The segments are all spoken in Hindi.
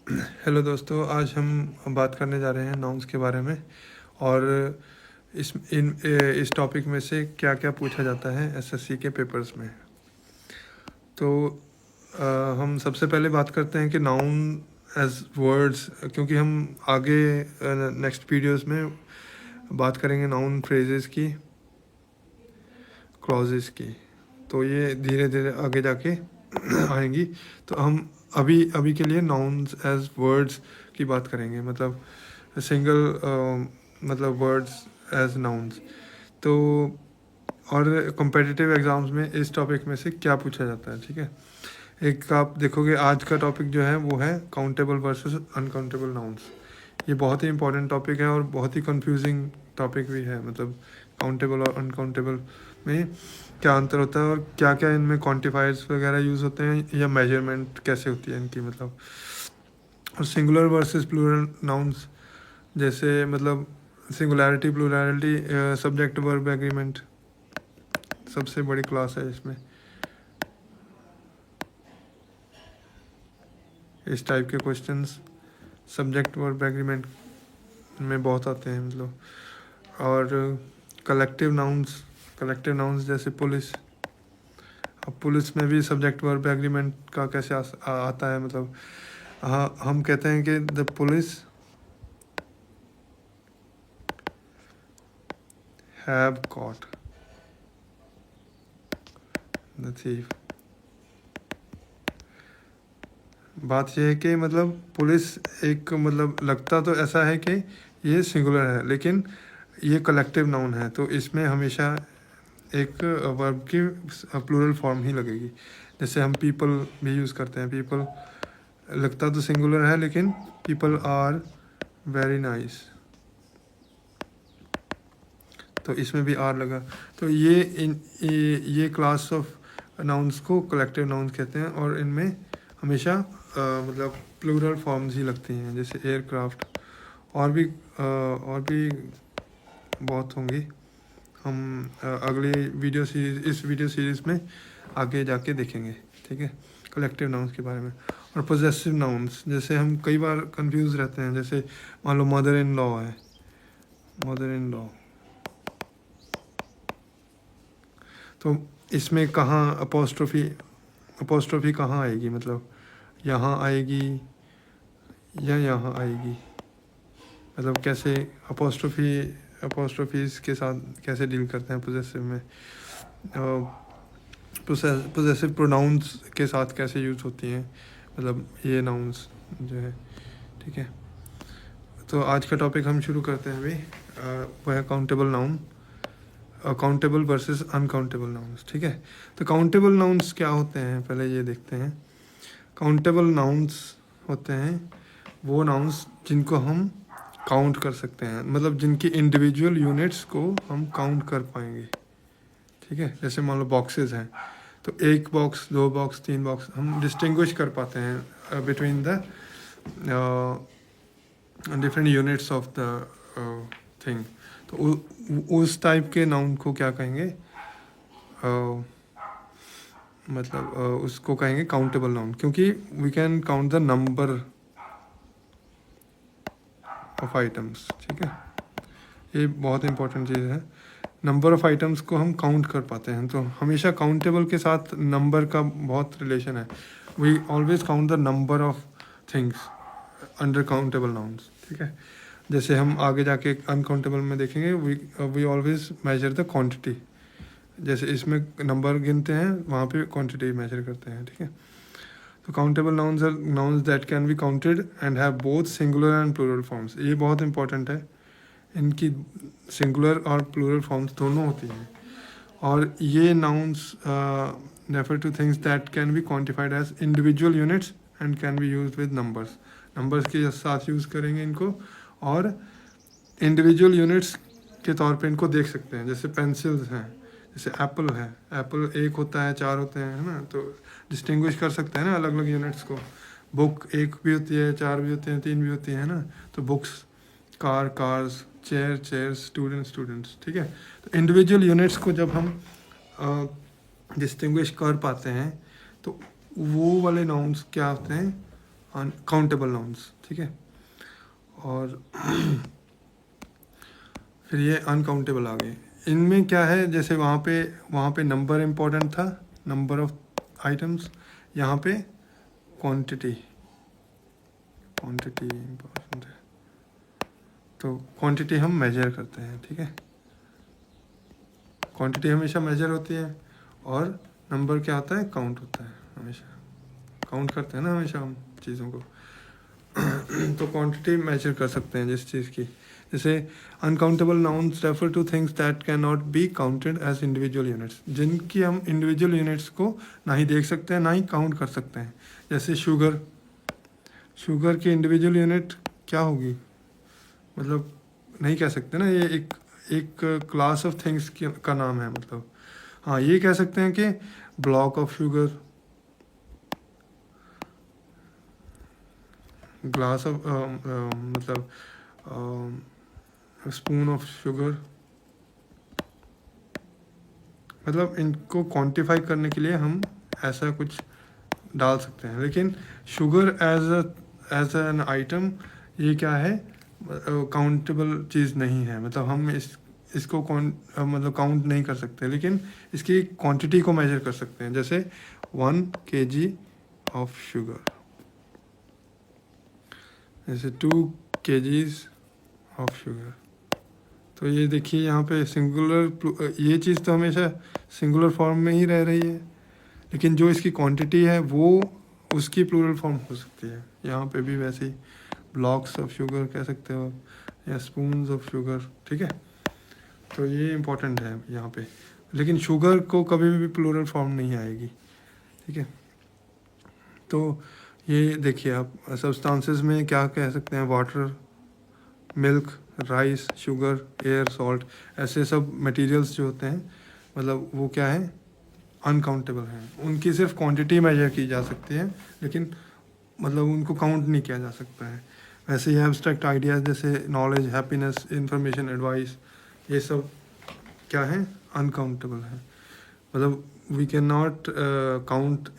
हेलो दोस्तों, आज हम बात करने जा रहे हैं नाउन्स के बारे में। और इस टॉपिक में से क्या क्या पूछा जाता है एसएससी के पेपर्स में। तो हम सबसे पहले बात करते हैं कि नाउन एज वर्ड्स, क्योंकि हम आगे नेक्स्ट वीडियोस में बात करेंगे नाउन फ्रेजेस की, क्लॉजेस की। तो ये धीरे धीरे आगे जाके आएंगी। तो हम अभी अभी के लिए नाउन्स एज वर्ड्स की बात करेंगे, मतलब सिंगल मतलब वर्ड्स एज नाउन्स। तो और कॉम्पिटिटिव एग्जाम्स में इस टॉपिक में से क्या पूछा जाता है, ठीक है। एक आप देखोगे आज का टॉपिक जो है वो है काउंटेबल वर्सेस अनकाउंटेबल नाउन्स। ये बहुत ही इंपॉर्टेंट टॉपिक है और बहुत ही कंफ्यूजिंग टॉपिक भी है। मतलब काउंटेबल और अनकाउंटेबल में क्या अंतर होता है और क्या क्या इनमें क्वांटिफायर्स वगैरह यूज़ होते हैं या मेजरमेंट कैसे होती है इनकी, मतलब। और सिंगुलर वर्सेस प्लूरल नाउन्स, जैसे मतलब singularity, plurality, subject verb agreement सबसे बड़ी क्लास है इसमें। इस टाइप के क्वेश्चंस सब्जेक्ट वर्ब एग्रीमेंट में बहुत आते हैं, मतलब। और कलेक्टिव नाउन्स जैसे पुलिस। अब पुलिस में भी सब्जेक्ट वर्ब एग्रीमेंट का कैसे आता है, मतलब हाँ, हम कहते हैं कि the police have caught the thief. बात यह है कि मतलब पुलिस एक, मतलब लगता तो ऐसा है कि ये सिंगुलर है, लेकिन ये कलेक्टिव नाउन है, तो इसमें हमेशा एक वर्ब की प्लूरल फॉर्म ही लगेगी। जैसे हम पीपल भी यूज़ करते हैं। पीपल लगता तो सिंगुलर है, लेकिन पीपल आर वेरी नाइस, तो इसमें भी आर लगा। तो ये क्लास ऑफ नाउन्स को कलेक्टिव नाउन्स कहते हैं और इनमें हमेशा मतलब प्लूरल फॉर्म्स ही लगती हैं, जैसे एयरक्राफ्ट। और भी बहुत होंगी। हम अगली इस वीडियो सीरीज़ में आगे जाके देखेंगे, ठीक है, कलेक्टिव नाउन्स के बारे में। और पोजेसिव नाउन्स, जैसे हम कई बार कंफ्यूज रहते हैं। जैसे मान लो मदर इन लॉ है, मदर इन लॉ, तो इसमें कहाँ अपोस्ट्रोफी कहाँ आएगी, मतलब यहाँ आएगी या यहाँ आएगी, मतलब कैसे अपोस्ट्रोफीज के साथ कैसे डील करते हैं पोजेसिव में। पोजेसिव प्रोनाउंस के साथ कैसे यूज़ होती हैं, मतलब ये नाउन्स जो है, ठीक है। तो आज का टॉपिक हम शुरू करते हैं अभी। वह है countable noun, countable versus uncountable nouns, ठीक है। तो काउंटेबल नाउन्स क्या होते हैं, पहले ये देखते हैं। काउंटेबल नाउन्स होते हैं वो नाउन्स जिनको हम काउंट कर सकते हैं, मतलब जिनकी इंडिविजुअल यूनिट्स को हम काउंट कर पाएंगे, ठीक है। जैसे मान लो बॉक्सेस हैं, तो एक बॉक्स, दो बॉक्स, तीन बॉक्स, हम डिस्टिंग्विश कर पाते हैं between the different units of the thing. तो उस टाइप के नाउन को क्या कहेंगे, मतलब उसको कहेंगे काउंटेबल नाउन, क्योंकि we can count the number of items, ठीक है। ये बहुत इंपॉर्टेंट चीज़ है। नंबर ऑफ आइटम्स को हम काउंट कर पाते हैं, तो हमेशा काउंटेबल के साथ नंबर का बहुत रिलेशन है। We always count the number of things under countable nouns, ठीक है। जैसे हम आगे जाके अनकाउंटेबल में देखेंगे, we always measure the quantity. जैसे इसमें नंबर गिनते हैं, वहाँ पे क्वांटिटी मेजर करते हैं, ठीक है। तो countable nouns are nouns that can be counted and have both singular and plural forms. ये बहुत इंपॉर्टेंट है, इनकी सिंगुलर और प्लूरल फॉर्म्स दोनों होती हैं। और ये nouns refer to things that can be quantified as individual units and can be used with numbers के साथ यूज़ करेंगे इनको, और इंडिविजुअल यूनिट्स के तौर पे इनको देख सकते हैं। जैसे पेंसिल्स हैं, जैसे एप्पल है, एप्पल एक होता है, चार होते हैं, है ना, तो डिस्टिंग्विश कर सकते हैं ना अलग अलग यूनिट्स को। बुक एक भी होती है, चार भी होते हैं, तीन भी होती है ना, तो बुक्स, कार्स, चेयर्स, स्टूडेंट्स, ठीक है। तो इंडिविजुअल यूनिट्स को जब हम डिस्टिंग्विश कर पाते हैं, तो वो वाले नाउन्स क्या होते हैं, काउंटेबल नाउन्स, ठीक है। और फिर ये अनकाउंटेबल आ गए। इनमें क्या है, जैसे वहाँ पे नंबर इम्पोर्टेंट था, नंबर ऑफ आइटम्स, यहाँ पे क्वांटिटी इम्पोर्टेंट है। तो क्वांटिटी हम मेजर करते हैं, ठीक है। क्वांटिटी हमेशा मेजर होती है और नंबर क्या होता है, काउंट होता है। हमेशा काउंट करते हैं ना हमेशा हम चीज़ों को। तो क्वांटिटी मेजर कर सकते हैं जिस चीज़ की, जैसे uncountable nouns refer to things that can not be counted as individual units, जिनकी हम इंडिविजुअल यूनिट्स को ना ही देख सकते हैं ना ही काउंट कर सकते हैं। जैसे शुगर की इंडिविजुअल यूनिट क्या होगी, मतलब नहीं कह सकते ना, ये एक क्लास ऑफ थिंग्स का नाम है। मतलब हाँ, ये कह सकते हैं कि block of sugar, glass of मतलब स्पून ऑफ शुगर, मतलब इनको क्वांटिफाई करने के लिए हम ऐसा कुछ डाल सकते हैं। लेकिन शुगर एज एन आइटम ये क्या है, काउंटेबल चीज़ नहीं है। मतलब हम इसको मतलब काउंट नहीं कर सकते, लेकिन इसकी क्वांटिटी को मेजर कर सकते हैं। जैसे 1 kg ऑफ शुगर, जैसे 2 kgs ऑफ शुगर। तो ये देखिए यहाँ पे सिंगुलर, ये चीज़ तो हमेशा सिंगुलर फॉर्म में ही रह रही है, लेकिन जो इसकी क्वांटिटी है वो उसकी प्लूरल फॉर्म हो सकती है। यहाँ पे भी वैसे ही ब्लॉक्स ऑफ शुगर कह सकते हो या स्पून्स ऑफ शुगर, ठीक है। तो ये इम्पोर्टेंट है यहाँ पे, लेकिन शुगर को कभी भी प्लूरल फॉर्म नहीं आएगी, ठीक है। तो ये देखिए आप सब्सटेंसेस में क्या कह सकते हैं, water, milk, rice, sugar, air, salt, ऐसे सब मटेरियल्स जो होते हैं, मतलब वो क्या है, अनकाउंटेबल हैं। उनकी सिर्फ क्वांटिटी मेजर की जा सकती है, लेकिन मतलब उनको काउंट नहीं किया जा सकता है। वैसे ही एब्स्ट्रैक्ट आइडियाज़ जैसे नॉलेज, हैप्पीनेस, इंफॉर्मेशन, एडवाइस, ये सब क्या है, अनकाउंटेबल है। मतलब we can not count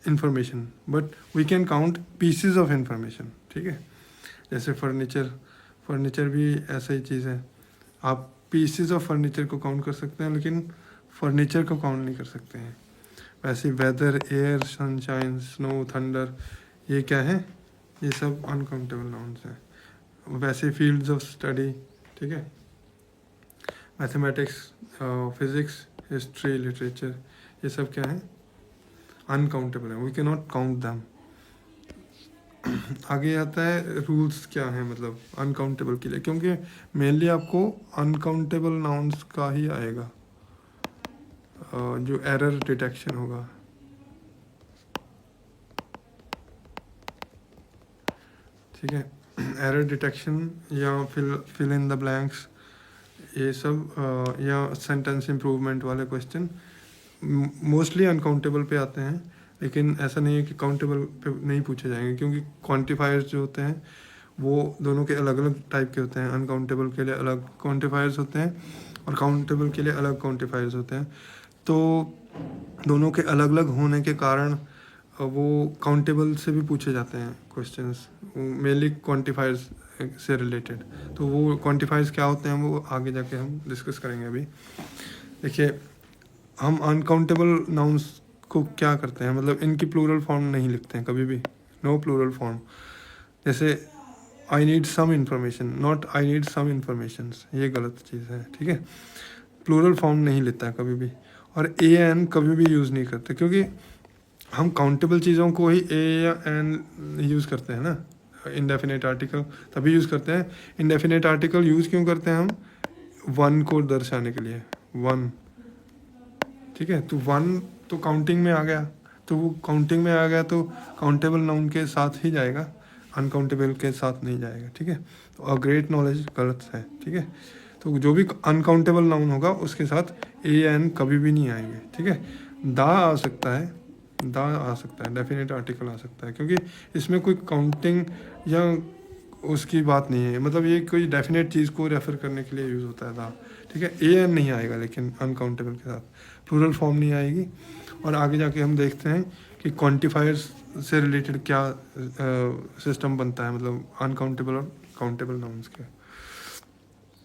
information, but we can count pieces of information, ठीक है। जैसे फर्नीचर भी ऐसा ही चीज़ है, आप पीसेस ऑफ फर्नीचर को काउंट कर सकते हैं, लेकिन फर्नीचर को काउंट नहीं कर सकते हैं। वैसे weather, air, sunshine, snow, thunder, ये क्या है, ये सब अनकाउंटेबल नाउन्स हैं। वैसे फील्ड्स ऑफ स्टडी, ठीक है, मैथमेटिक्स, फिजिक्स, हिस्ट्री, लिटरेचर, ये सब क्या है, अनकाउंटेबल है, we can not count them. आगे आता है रूल्स क्या है, मतलब अनकाउंटेबल के लिए, क्योंकि मेनली आपको अनकाउंटेबल नाउन्स का ही आएगा जो एरर डिटेक्शन होगा, ठीक है। एरर डिटेक्शन या फिल इन द ब्लैंक्स, ये सब या सेंटेंस इम्प्रूवमेंट वाले क्वेश्चन मोस्टली अनकाउंटेबल पे आते हैं। लेकिन ऐसा नहीं है कि काउंटेबल पे नहीं पूछे जाएंगे, क्योंकि क्वांटिफायर्स जो होते हैं वो दोनों के अलग अलग टाइप के होते हैं। अनकाउंटेबल के लिए अलग क्वांटिफायर्स होते हैं और काउंटेबल के लिए अलग क्वांटिफायर्स होते हैं। तो दोनों के अलग अलग होने के कारण वो काउंटेबल से भी पूछे जाते हैं क्वेश्चंस, मेनली क्वांटिफायर्स से रिलेटेड। तो वो क्वांटिफायर्स क्या होते हैं वो आगे जाके हम डिस्कस करेंगे। अभी देखिए, हम अनकाउंटेबल नाउन्स को क्या करते हैं, मतलब इनकी प्लूरल फॉर्म नहीं लिखते हैं कभी भी, नो प्लूरल फॉर्म। जैसे I need some information, not I need some information, ये गलत चीज़ है, ठीक है। प्लूरल फॉर्म नहीं लेता है कभी भी, और ए एन कभी भी यूज़ नहीं करते, क्योंकि हम काउंटेबल चीज़ों को ही ए या एन यूज़ करते हैं ना। इनडेफिनेट आर्टिकल तभी यूज़ करते हैं। इनडेफिनेट आर्टिकल यूज़ क्यों करते हैं हम, वन को दर्शाने के लिए, वन, ठीक है। तो वन तो काउंटिंग में आ गया, तो वो काउंटिंग में आ गया तो काउंटेबल नाउन के साथ ही जाएगा, अनकाउंटेबल के साथ नहीं जाएगा, ठीक है। तो अ ग्रेट नॉलेज गलत है, ठीक है। तो जो भी अनकाउंटेबल नाउन होगा उसके साथ ए एन कभी भी नहीं आएंगे, ठीक है। दा आ सकता है, दा आ सकता है, डेफिनेट आर्टिकल आ सकता है, क्योंकि इसमें कोई काउंटिंग या उसकी बात नहीं है। मतलब ये कोई डेफिनेट चीज़ को रेफर करने के लिए यूज़ होता है दा, ठीक है। ए एन नहीं आएगा लेकिन अनकाउंटेबल के साथ, प्लूरल फॉर्म नहीं आएगी। और आगे जाके हम देखते हैं कि क्वांटिफायर्स से रिलेटेड क्या सिस्टम बनता है, मतलब अनकाउंटेबल और काउंटेबल नाउन्स के।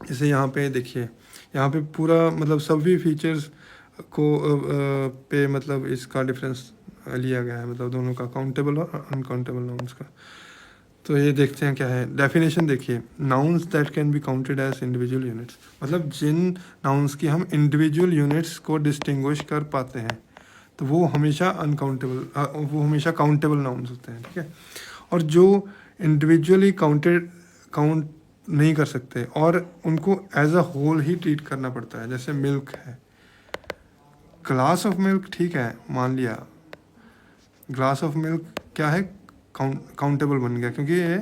जैसे यहाँ पे देखिए, यहाँ पे पूरा मतलब सभी फीचर्स को पे मतलब इसका डिफरेंस लिया गया है, मतलब दोनों का, काउंटेबल और अनकाउंटेबल नाउन्स का। तो ये देखते हैं क्या है डेफिनेशन। देखिए, nouns that can be counted as individual units, मतलब जिन नाउन्स की हम इंडिविजुअल यूनिट्स को डिस्टिंग्विश कर पाते हैं तो वो हमेशा अनकाउंटेबल, वो हमेशा काउंटेबल नाउन्स होते हैं, ठीक है। और जो इंडिविजुअली काउंट नहीं कर सकते और उनको एज अ होल ही ट्रीट करना पड़ता है, जैसे मिल्क है, ग्लास ऑफ मिल्क, ठीक है, मान लिया ग्लास ऑफ मिल्क क्या है, काउंटेबल बन गया, क्योंकि ये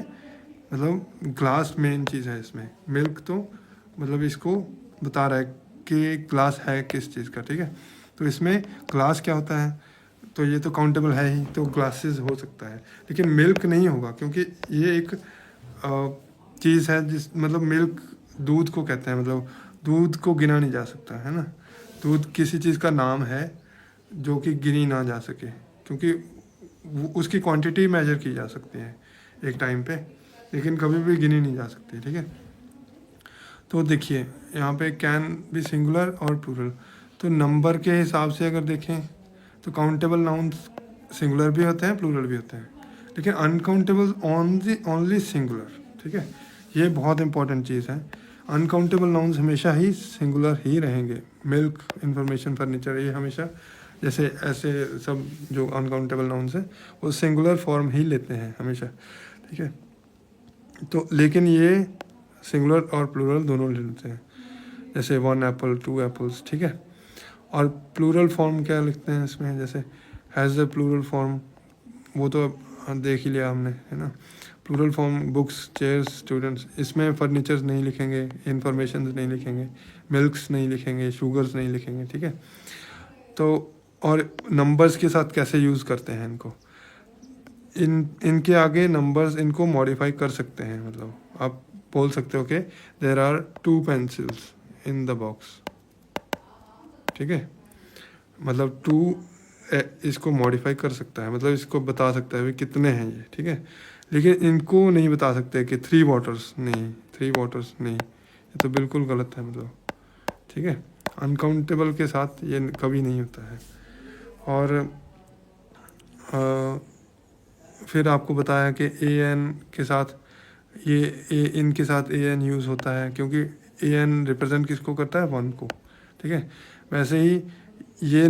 मतलब ग्लास मेन चीज़ है इसमें, मिल्क तो मतलब इसको बता रहा है कि ग्लास है किस चीज़ का, ठीक है। तो इसमें ग्लास क्या होता है, तो ये तो काउंटेबल है ही, तो ग्लासेस हो सकता है, लेकिन मिल्क नहीं होगा, क्योंकि ये एक चीज़ है जिस मतलब मिल्क दूध को कहते हैं, मतलब दूध को गिना नहीं जा सकता है ना। दूध किसी चीज़ का नाम है जो कि गिनी ना जा सके, क्योंकि उसकी क्वांटिटी मेजर की जा सकती है एक टाइम पे, लेकिन कभी भी गिनी नहीं जा सकती, ठीक है। तो देखिए यहाँ पे कैन भी सिंगुलर और प्लूरल, तो नंबर के हिसाब से अगर देखें तो काउंटेबल नाउन्स सिंगुलर भी होते हैं, प्लूरल भी होते हैं, लेकिन अनकाउंटेबल ओनली सिंगुलर, ठीक है। ये बहुत इंपॉर्टेंट चीज़ है, अनकाउंटेबल नाउन्स हमेशा ही सिंगुलर ही रहेंगे। मिल्क, इंफॉर्मेशन, फर्नीचर, ये हमेशा जैसे ऐसे सब जो अनकाउंटेबल नाउन्स हैं वो सिंगुलर फॉर्म ही लेते हैं हमेशा, ठीक है। तो लेकिन ये सिंगुलर और प्लूरल दोनों ले लेते हैं, जैसे 1 एप्पल, 2 एप्पल्स, ठीक है। और प्लूरल फॉर्म क्या लिखते हैं इसमें, जैसे हैज़ द प्लूरल फॉर्म, वो तो देख ही लिया हमने, है ना। Plural form books, chairs, students, इसमें फर्नीचर्स नहीं लिखेंगे, इंफॉर्मेशन नहीं लिखेंगे, मिल्क्स नहीं लिखेंगे, शुगर्स नहीं लिखेंगे, ठीक है। तो और नंबर्स के साथ कैसे यूज़ करते हैं इनको, इनके आगे नंबर्स इनको मॉडिफाई कर सकते हैं, मतलब आप बोल सकते हो कि there are 2 pencils in the box, ठीक है। मतलब 2 इसको मॉडिफाई कर सकता है, मतलब इसको बता सकता है भाई कितने हैं ये, ठीक है। लेकिन इनको नहीं बता सकते कि 3 वाटर्स, नहीं 3 वाटर्स नहीं, ये तो बिल्कुल गलत है, मतलब, ठीक है। अनकाउंटेबल के साथ ये कभी नहीं होता है। और फिर आपको बताया कि ए एन के साथ ये इनके साथ ए एन यूज़ होता है, क्योंकि ए एन रिप्रेजेंट किसको करता है, 1 को, ठीक है। वैसे ही ये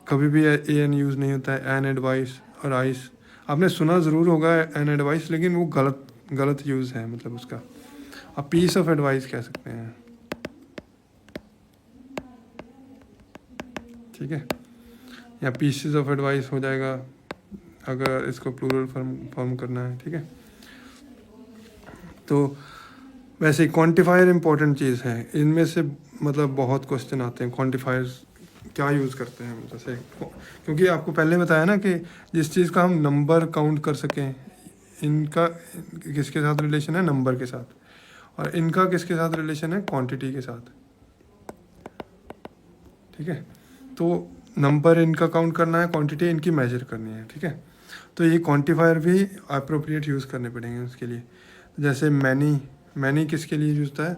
कभी भी ए एन यूज़ नहीं होता है, एन एडवाइस और आइस, आपने सुना ज़रूर होगा एन एडवाइस, लेकिन वो गलत यूज़ है, मतलब उसका आप पीस ऑफ एडवाइस कह सकते हैं, ठीक है, या पीसेस ऑफ एडवाइस हो जाएगा अगर इसको प्लूरल फॉर्म करना है, ठीक है। तो वैसे क्वांटिफायर इंपॉर्टेंट चीज़ है, इनमें से मतलब बहुत क्वेश्चन आते हैं, क्वांटिफायर्स क्या यूज़ करते हैं, जैसे क्योंकि आपको पहले बताया ना कि जिस चीज़ का हम नंबर काउंट कर सकें, इनका किसके साथ रिलेशन है, नंबर के साथ, और इनका किसके साथ रिलेशन है, क्वांटिटी के साथ, ठीक है। तो नंबर इनका काउंट करना है, क्वांटिटी इनकी मेजर करनी है, ठीक है। तो ये क्वांटिफायर भी अप्रोप्रिएट यूज़ करने पड़ेंगे उसके लिए। जैसे मैनी किसके लिए यूज़ होता है,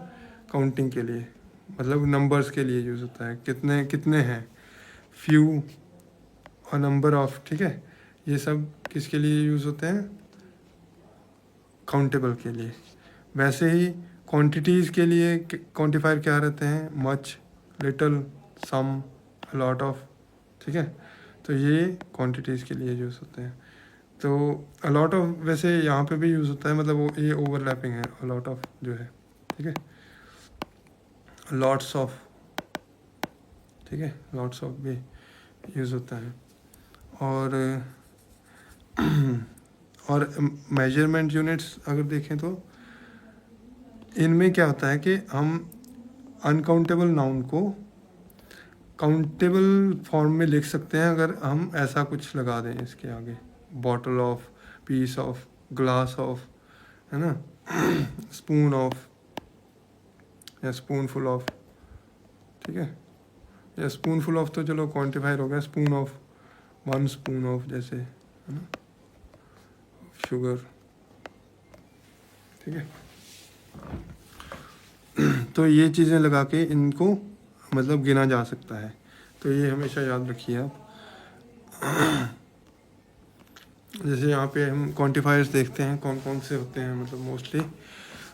काउंटिंग के लिए, मतलब नंबर्स के लिए यूज़ होता है, कितने कितने हैं, फ्यू और नंबर ऑफ, ठीक है, ये सब किसके लिए यूज़ होते हैं, काउंटेबल के लिए। वैसे ही क्वांटिटीज़ के लिए क्वांटिफायर क्या रहते हैं, much, little, some, lot of, ठीक है। तो ये क्वांटिटीज़ के लिए यूज़ होते हैं। तो अलॉट ऑफ वैसे यहाँ पे भी यूज़ होता है, मतलब वो ये ओवरलैपिंग है, अलॉट ऑफ जो है, ठीक है, लॉट्स ऑफ, ठीक है, लॉट्स ऑफ भी यूज़ होता है। और मेजरमेंट यूनिट्स अगर देखें तो इनमें क्या होता है कि हम अनकाउंटेबल नाउन को काउंटेबल फॉर्म में लिख सकते हैं अगर हम ऐसा कुछ लगा दें इसके आगे, bottle of, piece of, glass of, है ना, स्पून ऑफ या स्पूनफुल ऑफ, ठीक है, या स्पूनफुल ऑफ तो चलो क्वांटिफायर हो गया, स्पून ऑफ 1 स्पून ऑफ जैसे, है ना, शुगर, ठीक है। तो ये चीज़ें लगा के इनको मतलब गिना जा सकता है, तो ये हमेशा याद रखिए आप। जैसे यहाँ पे हम क्वांटिफायर्स देखते हैं कौन कौन से होते हैं, मतलब मोस्टली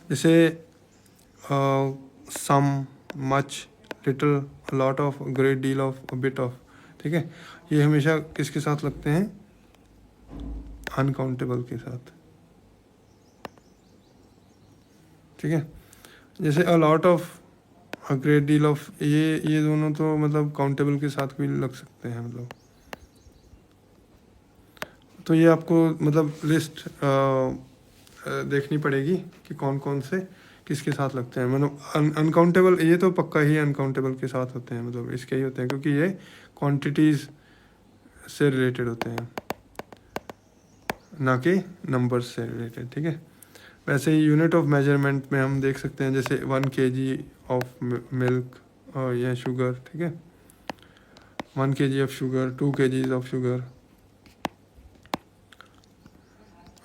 जैसे some, much, little, lot of, great deal of, bit of, ठीक है। ये हमेशा किसके साथ लगते हैं, अनकाउंटेबल के साथ, ठीक है। जैसे अ lot of, a great deal of, ये दोनों तो मतलब काउंटेबल के साथ भी लग सकते हैं मतलब। तो ये आपको मतलब लिस्ट देखनी पड़ेगी कि कौन कौन से किसके साथ लगते हैं, मतलब अनकाउंटेबल ये तो पक्का ही अनकाउंटेबल के साथ होते हैं, मतलब इसके ही होते हैं क्योंकि ये क्वांटिटीज़ से रिलेटेड होते हैं ना कि नंबर्स से रिलेटेड, ठीक है। वैसे ही यूनिट ऑफ मेजरमेंट में हम देख सकते हैं जैसे 1 kg ऑफ मिल्क या शुगर, ठीक है, 1 kg of sugar, 2 kg of sugar,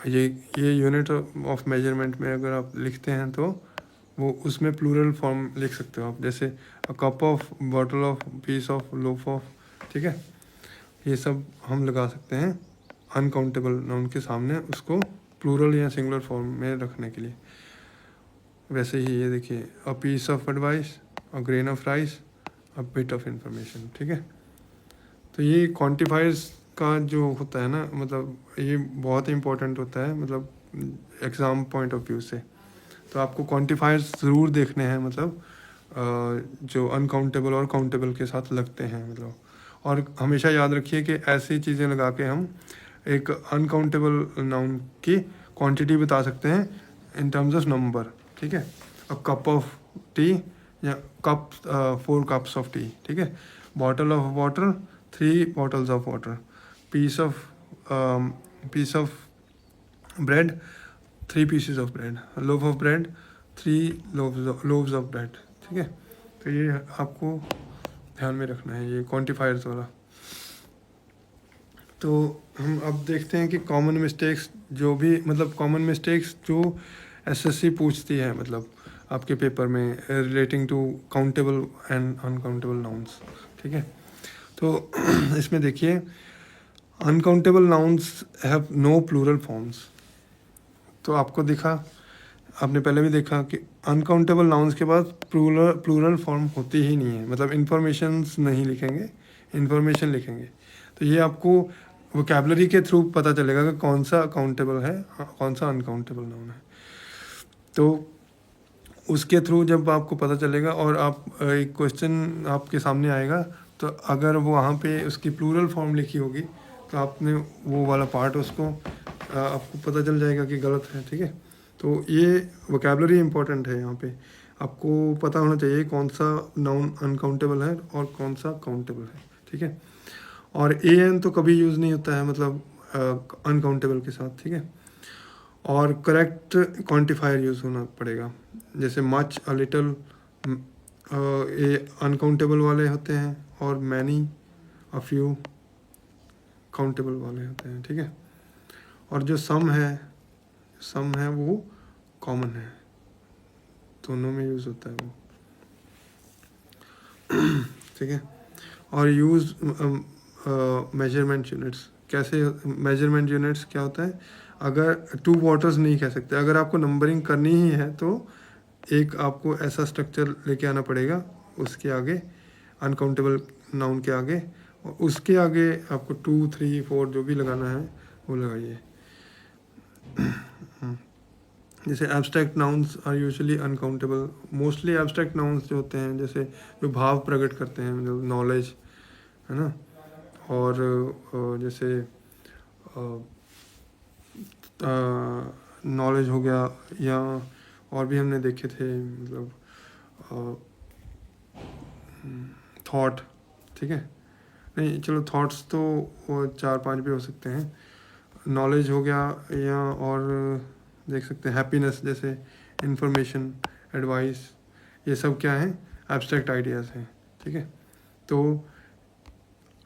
ये यूनिट ऑफ मेजरमेंट में अगर आप लिखते हैं तो वो उसमें प्लूरल फॉर्म लिख सकते हो आप, जैसे a cup of, bottle of, piece of, loaf of, ठीक है। ये सब हम लगा सकते हैं अनकाउंटेबल नाउन के सामने, उसको प्लूरल या सिंगुलर फॉर्म में रखने के लिए। वैसे ही ये देखिए, a piece of advice, a grain of rice, a bit of information, ठीक है। तो ये क्वांटिफायर्स का जो होता है ना, मतलब ये बहुत इंपॉर्टेंट होता है मतलब एग्ज़ाम पॉइंट ऑफ व्यू से। तो आपको क्वांटिफायर्स ज़रूर देखने हैं, मतलब जो अनकाउंटेबल और काउंटेबल के साथ लगते हैं मतलब। और हमेशा याद रखिए कि ऐसी चीज़ें लगा के हम एक अनकाउंटेबल नाउन की क्वांटिटी बता सकते हैं इन टर्म्स ऑफ नंबर, ठीक है। अ कप ऑफ टी या कप, 4 कप्स ऑफ टी, ठीक है। Bottle of water, 3 bottles of water. Piece of bread, 3 pieces of bread. Loaf of bread, 3 loaves of bread, ठीक है। तो ये आपको ध्यान में रखना है, ये क्वांटिफायर्स वाला। तो हम अब देखते हैं कि कॉमन मिस्टेक्स, जो भी मतलब कॉमन मिस्टेक्स जो एसएससी पूछती है मतलब आपके पेपर में relating to countable and uncountable nouns, ठीक है। तो इसमें देखिए, uncountable nouns have no plural forms. तो आपको दिखा, आपने पहले भी देखा कि अनकाउंटेबल नाउन्स के बाद प्लूरल फॉर्म होती ही नहीं है, मतलब इन्फॉर्मेशंस नहीं लिखेंगे, इन्फॉर्मेशन लिखेंगे। तो ये आपको वोकैबलरी के थ्रू पता चलेगा कि कौन सा काउंटेबल है, कौन सा अनकाउंटेबल नाउन है। तो उसके थ्रू जब आपको पता चलेगा और आप एक क्वेश्चन आपके सामने आएगा, तो अगर वो वहाँ पे उसकी प्लूरल फॉर्म लिखी होगी तो आपने वो वाला पार्ट उसको आपको पता चल जाएगा कि गलत है, ठीक है। तो ये वोकैबलरी इंपॉर्टेंट है, यहाँ पे आपको पता होना चाहिए कौन सा नाउन अनकाउंटेबल है और कौन सा काउंटेबल है, ठीक है। और ए एन तो कभी यूज़ नहीं होता है मतलब अनकाउंटेबल के साथ, ठीक है। और करेक्ट क्वांटिफायर यूज़ होना पड़ेगा, जैसे मच, अ लिटिल, ये अनकाउंटेबल वाले होते हैं, और मैनी, अ फ्यू काउंटेबल वाले होते हैं, ठीक है। और जो सम है वो कॉमन है, दोनों में यूज़ होता है वो, ठीक है। और यूज़ मेजरमेंट यूनिट्स, कैसे मेजरमेंट यूनिट्स क्या होता है, अगर 2 वाटर्स नहीं कह सकते, अगर आपको नंबरिंग करनी ही है तो एक आपको ऐसा स्ट्रक्चर लेके आना पड़ेगा उसके आगे, अनकाउंटेबल नाउन के आगे, और उसके आगे आपको 2, 3, 4 जो भी लगाना है वो लगाइए। जैसे abstract nouns are usually uncountable, mostly abstract nouns जो होते हैं जैसे जो भाव प्रकट करते हैं, मतलब नॉलेज, है ना, और जैसे नॉलेज हो गया, या और भी हमने देखे थे मतलब थॉट, ठीक है। नहीं चलो, थॉट्स तो 4-5 भी हो सकते हैं, नॉलेज हो गया, या और देख सकते हैं हैप्पीनेस, जैसे इंफॉर्मेशन, एडवाइस, ये सब क्या है, एब्स्ट्रैक्ट आइडियाज़ हैं, ठीक है। तो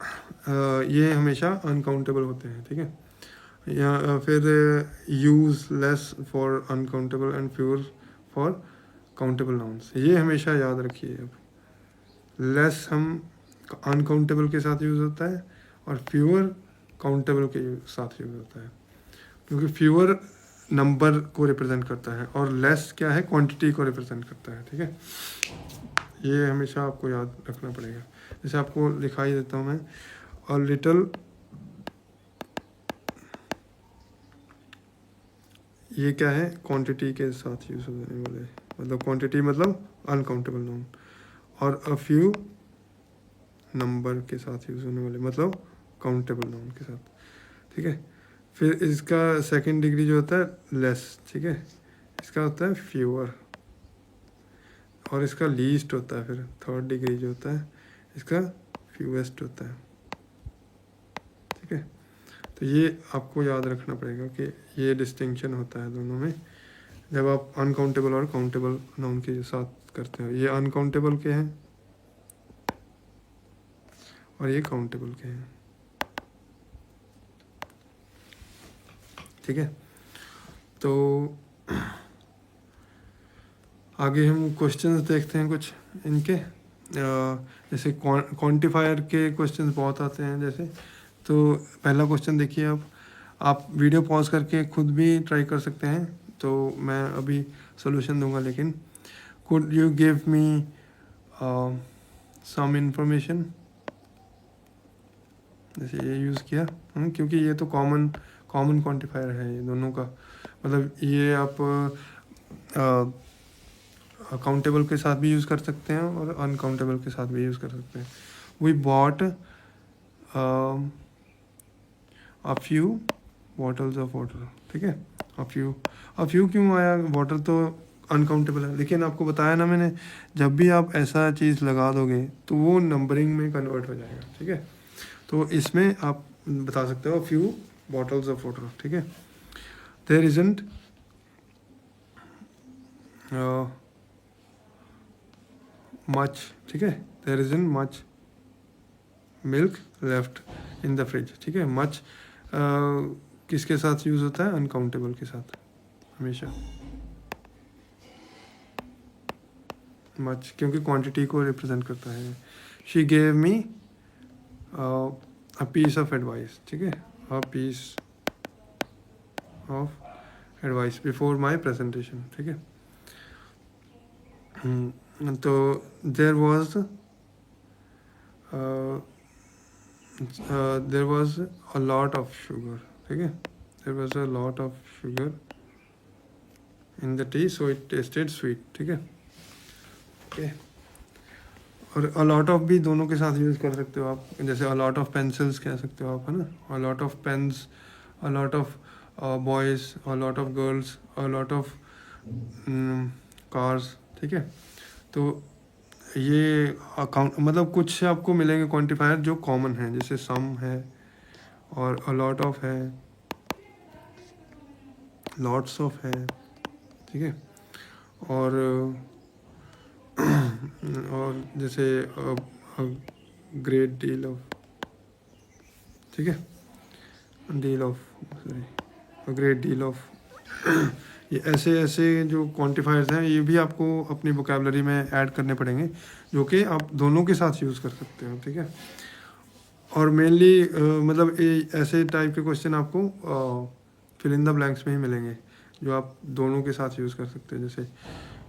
ये हमेशा अनकाउंटेबल होते हैं, ठीक है। या फिर use less for uncountable and fewer for countable nouns, ये हमेशा याद रखिए। अब लेस हम अनकाउंटेबल के साथ यूज़ होता है और फ्यूअर काउंटेबल के साथ यूज़ होता है, क्योंकि फ्यूअर नंबर को रिप्रेजेंट करता है और लेस क्या है, क्वांटिटी को रिप्रेजेंट करता है, ठीक है। ये हमेशा आपको याद रखना पड़ेगा। जैसे आपको दिखाई देता हूँ मैं, और लिटल, ये क्या है, क्वांटिटी के साथ यूज़ होने वाले, मतलब क्वांटिटी मतलब अनकाउंटेबल नाउन, और अ फ्यू नंबर के साथ यूज़ होने वाले मतलब काउंटेबल नाउन के साथ, ठीक है। फिर इसका सेकंड डिग्री जो होता है लेस, ठीक है, इसका होता है फ्यूअर, और इसका लीस्ट होता है फिर थर्ड डिग्री जो होता है इसका फ्यूएस्ट होता है, ठीक है। तो ये आपको याद रखना पड़ेगा कि ये डिस्टिंक्शन होता है दोनों में जब आप अनकाउंटेबल और काउंटेबल नाउन के साथ करते हो। ये अनकाउंटेबल के हैं और ये काउंटेबल के हैं, ठीक है। तो आगे हम क्वेश्चंस देखते हैं कुछ इनके, जैसे क्वांटिफायर के क्वेश्चंस बहुत आते हैं। जैसे तो पहला क्वेश्चन देखिए, आप वीडियो पॉज करके खुद भी ट्राई कर सकते हैं, तो मैं अभी सॉल्यूशन दूंगा। लेकिन could you give me some information, जैसे ये यूज़ किया, क्योंकि ये तो कॉमन क्वांटिफायर है ये दोनों का, मतलब ये आप काउंटेबल के साथ भी यूज़ कर सकते हैं और अनकाउंटेबल के साथ भी यूज़ कर सकते हैं। We bought a few bottles of water, ठीक है। अ फ्यू क्यों आया, वाटर तो अनकाउंटेबल है, लेकिन आपको बताया ना मैंने, जब भी आप ऐसा चीज़ लगा दोगे तो वो नंबरिंग में कन्वर्ट हो जाएगा, ठीक है। तो इसमें आप बता सकते हो फ्यू बॉटल्स ऑफ वाटर, ठीक है। देयर इजंट मच, ठीक है, there isn't much milk left in the fridge, ठीक है। मच किसके साथ यूज़ होता है, अनकाउंटेबल के साथ हमेशा, मच क्योंकि क्वांटिटी को रिप्रेजेंट करता है। She gave me a piece of advice, ठीक है, a piece of advice before my presentation, ठीक है। तो there was there was a lot of sugar, ठीक है, there was a lot of sugar in the tea so it tasted sweet, ठीक है, ओके। और अ लॉट ऑफ भी दोनों के साथ यूज़ कर सकते हो आप, जैसे अ लॉट ऑफ पेंसिल्स कह सकते हो आप, है ना, a lot of pens, a lot of boys, a lot of girls, a lot of cars, ठीक है। तो ये अकाउंट मतलब कुछ आपको मिलेंगे क्वांटिफायर जो कॉमन है, जैसे सम है और अ लॉट ऑफ है, लॉट्स ऑफ है, ठीक है, और और जैसे ग्रेट डील ऑफ, ठीक है, deal of, sorry, great deal of. ये ऐसे ऐसे जो क्वांटिफायर्स हैं ये भी आपको अपनी वोकेबलरी में ऐड करने पड़ेंगे, जो कि आप दोनों के साथ यूज़ कर सकते हो, ठीक है। और मेनली मतलब ऐसे टाइप के क्वेश्चन आपको फिल इन द ब्लैंक्स में ही मिलेंगे जो आप दोनों के साथ यूज़ कर सकते हैं। जैसे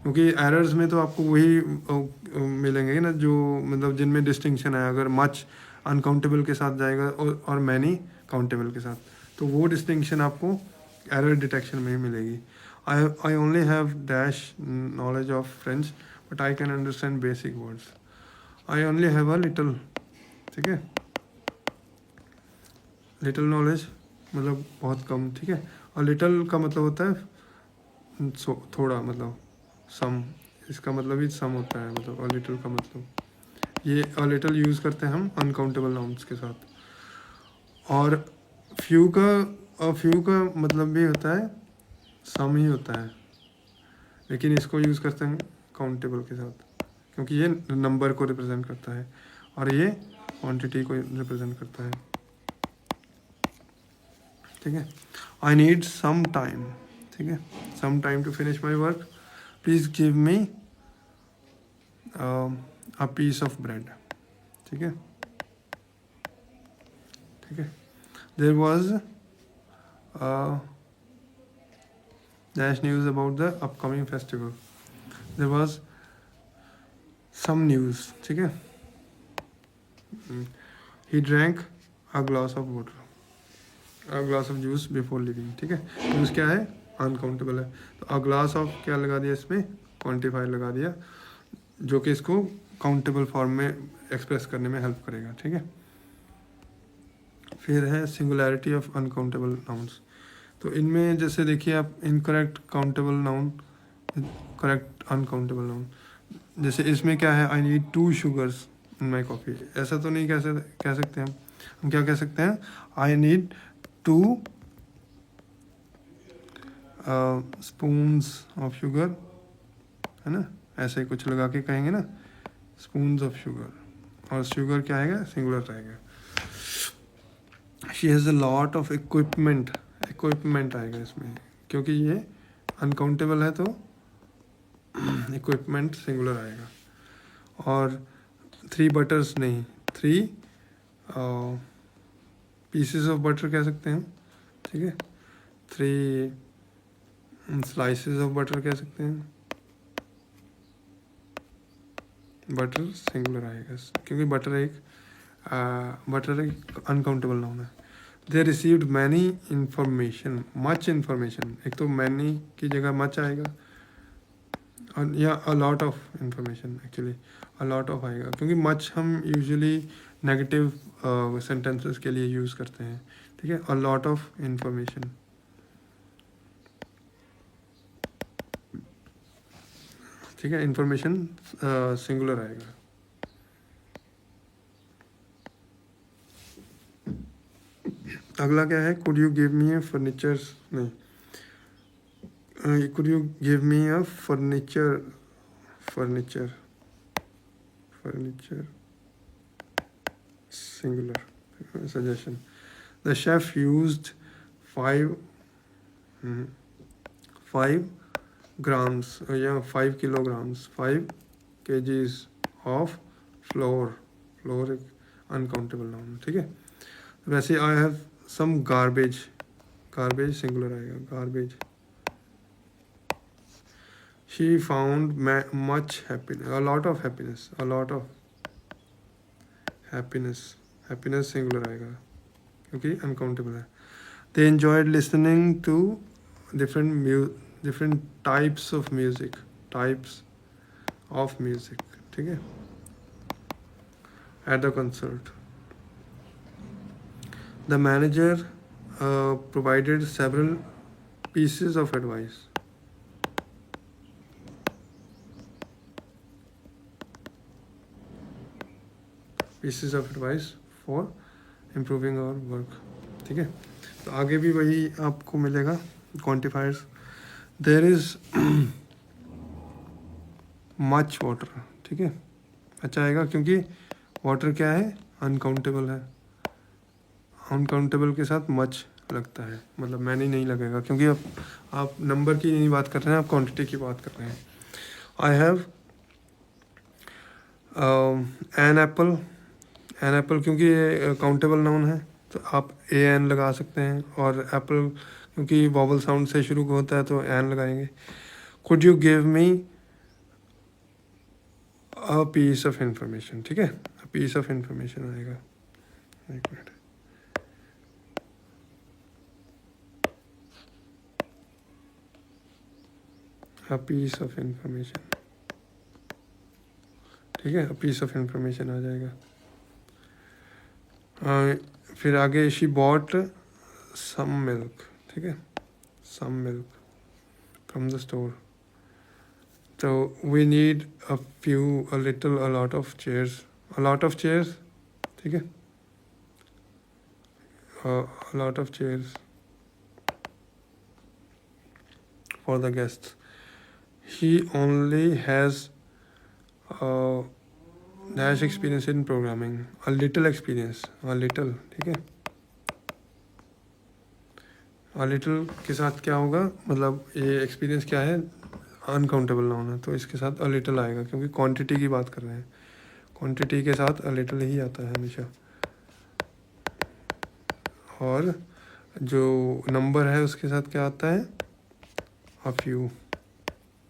क्योंकि एरर्स में तो आपको वही मिलेंगे ना जो मतलब जिनमें डिस्टिंक्शन है, अगर मच अनकाउंटेबल के साथ जाएगा और मैनी काउंटेबल के साथ, तो वो डिस्टिंक्शन आपको एरर डिटेक्शन में ही मिलेगी। I only have dash knowledge of French but I can understand basic words. I only have a little, ठीक है, लिटल नॉलेज मतलब बहुत कम, ठीक है। और लिटल का मतलब होता है थोड़ा, मतलब सम, इसका मतलब ही सम होता है, मतलब अ लिटल का मतलब ये अ लिटल यूज़ करते हैं हम अनकाउंटेबल नाउन्स के साथ। और फ्यू का मतलब भी होता है सम ही होता है, लेकिन इसको यूज़ करते हैं काउंटेबल के साथ क्योंकि ये नंबर को रिप्रेजेंट करता है, और ये क्वांटिटी को रिप्रेजेंट करता है, ठीक है। आई नीड सम टाइम, ठीक है, some time to finish my work, please give me a piece of bread, ठीक है, ठीक है। There was dash news about the upcoming festival, there was some news, ठीक है। he drank a glass of water, a glass of juice before leaving, ठीक है। juice क्या है, अनकाउंटेबल है, तो a glass of क्या लगा दिया इसमें, क्वान्टिफायर लगा दिया, जो कि इसको काउंटेबल फॉर्म में एक्सप्रेस करने में हेल्प करेगा, ठीक है। फिर है सिंगुलैरिटी ऑफ अनकाउंटेबल नाउन्स, तो इनमें जैसे देखिए आप incorrect countable noun, correct uncountable noun, जैसे इसमें क्या है, I need 2 sugars in my coffee, ऐसा तो नहीं कह सकते हम क्या कह सकते हैं, I need 2 spoons of sugar, है ना, ऐसे कुछ लगा के कहेंगे ना, स्पून्स ऑफ शुगर, और शुगर क्या आएगा, सिंगुलर रहेगा। She has a lot of equipment, equipment आएगा इसमें, क्योंकि ये अनकाउंटेबल है तो इक्विपमेंट सिंगुलर आएगा। और 3 बटर्स नहीं, 3 पीसेस ऑफ बटर कह सकते हैं, ठीक है, 3 स्लाइसेस ऑफ बटर कह सकते हैं, बटर सिंगुलर आएगा क्योंकि बटर एक अनकाउंटेबल नाउन है। They received many information, much information, एक तो मैनी की जगह मच आएगा, और या अ lot of information, actually a lot of आएगा, क्योंकि मच हम यूजुअली नेगेटिव सेंटेंसेस के लिए यूज़ करते हैं, ठीक है। अ लॉट ऑफ इंफॉर्मेशन, ठीक है, इंफॉर्मेशन सिंगुलर आएगा। अगला क्या है, could you give me A furniture, नहीं, could you give me a furniture singular suggestion. The chef used 5 grams या 5 kilograms, 5 kgs of flour, एक अनकाउंटेबल नाउन, ठीक है। वैसे I have some garbage, garbage singular आएगा, garbage. She found much happiness, a lot of happiness, a lot of happiness, happiness singular आएगा क्योंकि uncountable है। They enjoyed listening to different types of music, ठीक है, at the concert. The manager provided several pieces of advice. Pieces of advice for improving our work, ठीक है। तो आगे भी वही आपको मिलेगा, quantifiers. There is much water, ठीक है, अच्छा आएगा क्योंकि वाटर क्या है, अनकाउंटेबल है, अनकाउंटेबल के साथ मच लगता है, मतलब मैनी नहीं लगेगा, क्योंकि आप नंबर की नहीं बात कर रहे हैं, आप क्वांटिटी की बात कर रहे हैं। आई हैव एन एप्पल, क्योंकि ये काउंटेबल नाउन है तो आप ए एन लगा सकते हैं, और एप्पल क्योंकि वॉवल साउंड से शुरू होता है तो एन लगाएंगे। Could you give me a piece of information, ठीक है, अ पीस ऑफ इंफॉर्मेशन आएगा, एक minute, a piece of information, ठीक है, अ पीस ऑफ इंफॉर्मेशन आ जाएगा। फिर आगे शी बॉट सम मिल्क, ठीक है, some milk from the store, तो we need a few, a little, a lot of chairs, a lot of chairs, ठीक है, a lot of chairs for the guests. He only has dash experience in programming, a little experience, a little, ठीक है। अ लिटिल के साथ क्या होगा, मतलब ये एक्सपीरियंस क्या है, अनकाउंटेबल नाउन है, तो इसके साथ अ लिटिल आएगा क्योंकि क्वांटिटी की बात कर रहे हैं। क्वांटिटी के साथ अ लिटिल ही आता है हमेशा। और जो नंबर है उसके साथ क्या आता है, अ फ्यू,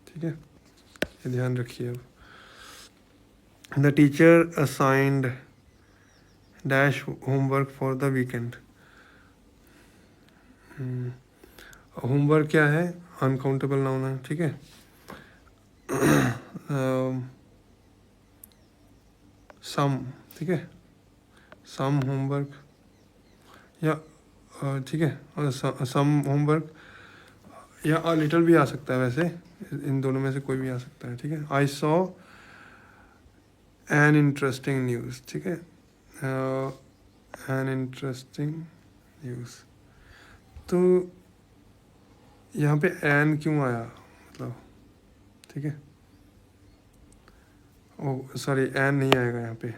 ठीक है, ये ध्यान रखिए। अब the teacher assigned dash homework for the weekend. Homework क्या है, अनकाउंटेबल नाउन है, ठीक है। सम, ठीक है, सम होमवर्क, या ठीक है, सम होमवर्क, या अ लिटिल भी आ सकता है वैसे, इन दोनों में से कोई भी आ सकता है, ठीक है। I saw an interesting news, ठीक है, एन इंटरेस्टिंग न्यूज़। तो यहाँ पे एन क्यों आया, मतलब, ठीक है, ओ सॉरी एन नहीं आएगा यहाँ पे,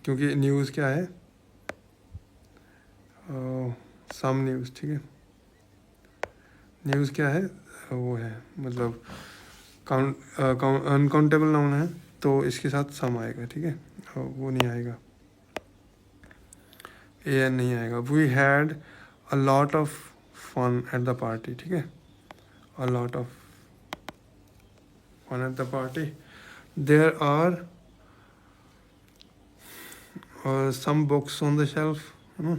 क्योंकि न्यूज़ क्या है, सम न्यूज़, ठीक है। न्यूज़ क्या है, वो है, मतलब अनकाउंटेबल नाउन है, तो इसके साथ सम आएगा, ठीक है, वो नहीं आएगा, ए एन नहीं आएगा। We had a lot of fun at the party, ठीक है, a lot of fun at the party. There are some books on the shelf, है ना,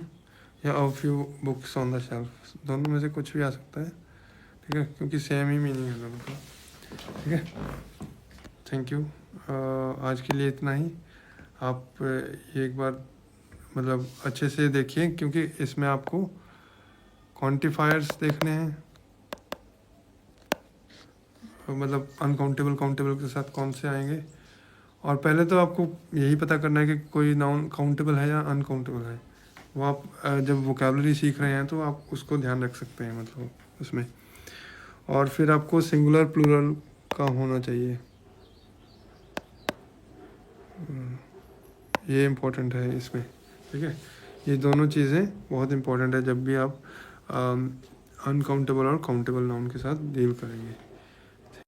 या a few books on the shelf, दोनों में से कुछ भी आ सकता है, ठीक है, क्योंकि सेम ही मीनिंग है दोनों का, ठीक है। थैंक यू, आज के लिए इतना ही। आप एक बार मतलब अच्छे से देखिए, क्योंकि इसमें आपको क्वांटिफायर्स देखने हैं, मतलब अनकाउंटेबल काउंटेबल के साथ कौन से आएंगे। और पहले तो आपको यही पता करना है कि कोई नाउन काउंटेबल है या अनकाउंटेबल है। वो आप जब वोकेबलरी सीख रहे हैं तो आप उसको ध्यान रख सकते हैं, मतलब उसमें। और फिर आपको सिंगुलर प्लूरल का होना चाहिए, ये इम्पोर्टेंट है इसमें, ठीक है। ये दोनों चीज़ें बहुत इम्पोर्टेंट है जब भी आप अनकाउंटेबल और काउंटेबल नाउन के साथ डील करेंगे।